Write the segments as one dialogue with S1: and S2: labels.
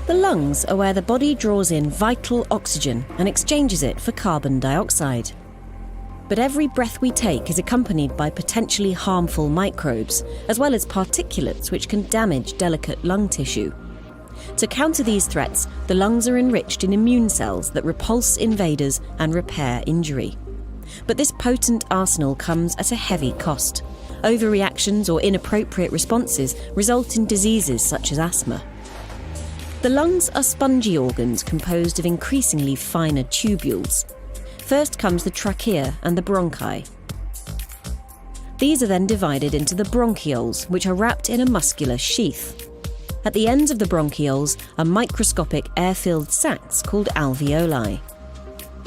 S1: The lungs are where the body draws in vital oxygen and exchanges it for carbon dioxide. But every breath we take is accompanied by potentially harmful microbes, as well as particulates which can damage delicate lung tissue. To counter these threats, the lungs are enriched in immune cells that repulse invaders and repair injury. But this potent arsenal comes at a heavy cost. Overreactions or inappropriate responses result in diseases such as asthma. The lungs are spongy organs composed of increasingly finer tubules. First comes the trachea and the bronchi. These are then divided into the bronchioles, which are wrapped in a muscular sheath. At the ends of the bronchioles are microscopic air-filled sacs called alveoli.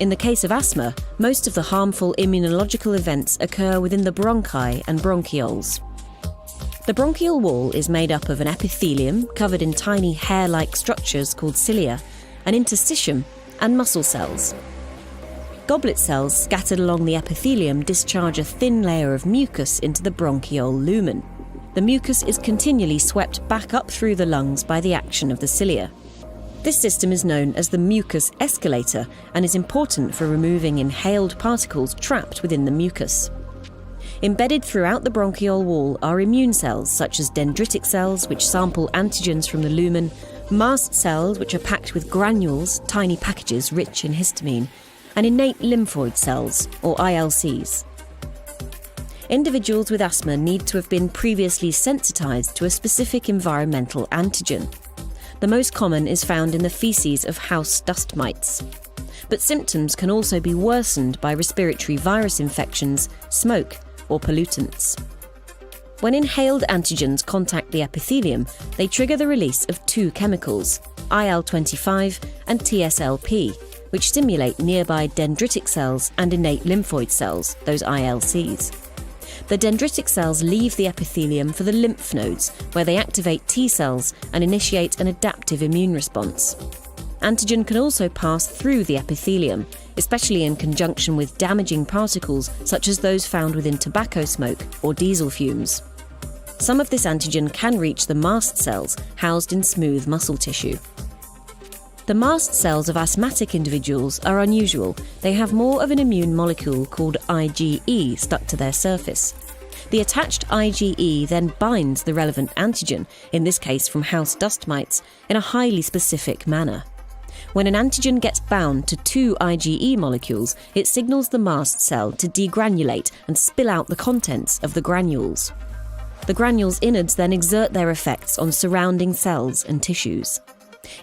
S1: In the case of asthma, most of the harmful immunological events occur within the bronchi and bronchioles. The bronchial wall is made up of an epithelium covered in tiny hair-like structures called cilia, an interstitium, and muscle cells. Goblet cells scattered along the epithelium discharge a thin layer of mucus into the bronchiole lumen. The mucus is continually swept back up through the lungs by the action of the cilia. This system is known as the mucus escalator and is important for removing inhaled particles trapped within the mucus. Embedded throughout the bronchiole wall are immune cells such as dendritic cells, which sample antigens from the lumen, mast cells, which are packed with granules, tiny packages rich in histamine, and innate lymphoid cells, or ILCs. Individuals with asthma need to have been previously sensitized to a specific environmental antigen. The most common is found in the feces of house dust mites. But symptoms can also be worsened by respiratory virus infections, smoke, or pollutants. When inhaled antigens contact the epithelium, they trigger the release of two chemicals, IL-25 and TSLP, which stimulate nearby dendritic cells and innate lymphoid cells, those ILCs. The dendritic cells leave the epithelium for the lymph nodes, where they activate T cells and initiate an adaptive immune response. Antigen can also pass through the epithelium, especially in conjunction with damaging particles such as those found within tobacco smoke or diesel fumes. Some of this antigen can reach the mast cells housed in smooth muscle tissue. The mast cells of asthmatic individuals are unusual. They have more of an immune molecule called IgE stuck to their surface. The attached IgE then binds the relevant antigen, in this case from house dust mites, in a highly specific manner. When an antigen gets bound to two IgE molecules, it signals the mast cell to degranulate and spill out the contents of the granules. The granules' innards then exert their effects on surrounding cells and tissues.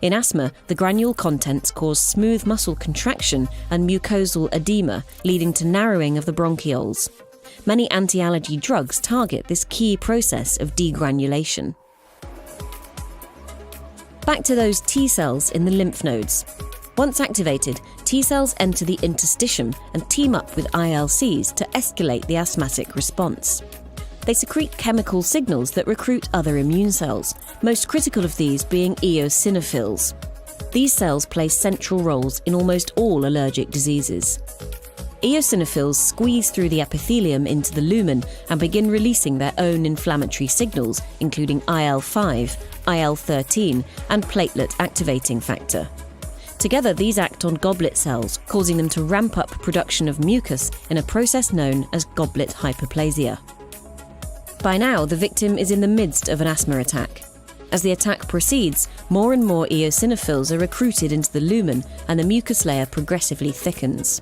S1: In asthma, the granule contents cause smooth muscle contraction and mucosal edema, leading to narrowing of the bronchioles. Many anti-allergy drugs target this key process of degranulation. Back to those T cells in the lymph nodes. Once activated, T cells enter the interstitium and team up with ILCs to escalate the asthmatic response. They secrete chemical signals that recruit other immune cells, most critical of these being eosinophils. These cells play central roles in almost all allergic diseases. Eosinophils squeeze through the epithelium into the lumen and begin releasing their own inflammatory signals, including IL-5, IL-13, and platelet activating factor. Together, these act on goblet cells, causing them to ramp up production of mucus in a process known as goblet hyperplasia. By now, the victim is in the midst of an asthma attack. As the attack proceeds, more and more eosinophils are recruited into the lumen and the mucus layer progressively thickens.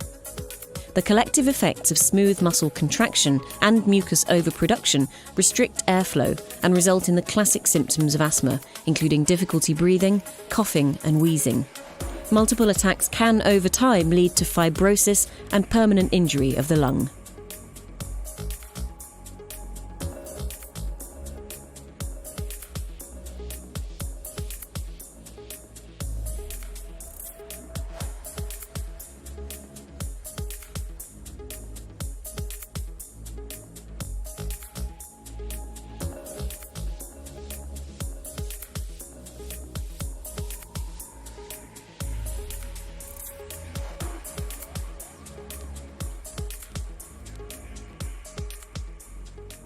S1: The collective effects of smooth muscle contraction and mucus overproduction restrict airflow and result in the classic symptoms of asthma, including difficulty breathing, coughing, and wheezing. Multiple attacks can, over time, lead to fibrosis and permanent injury of the lung.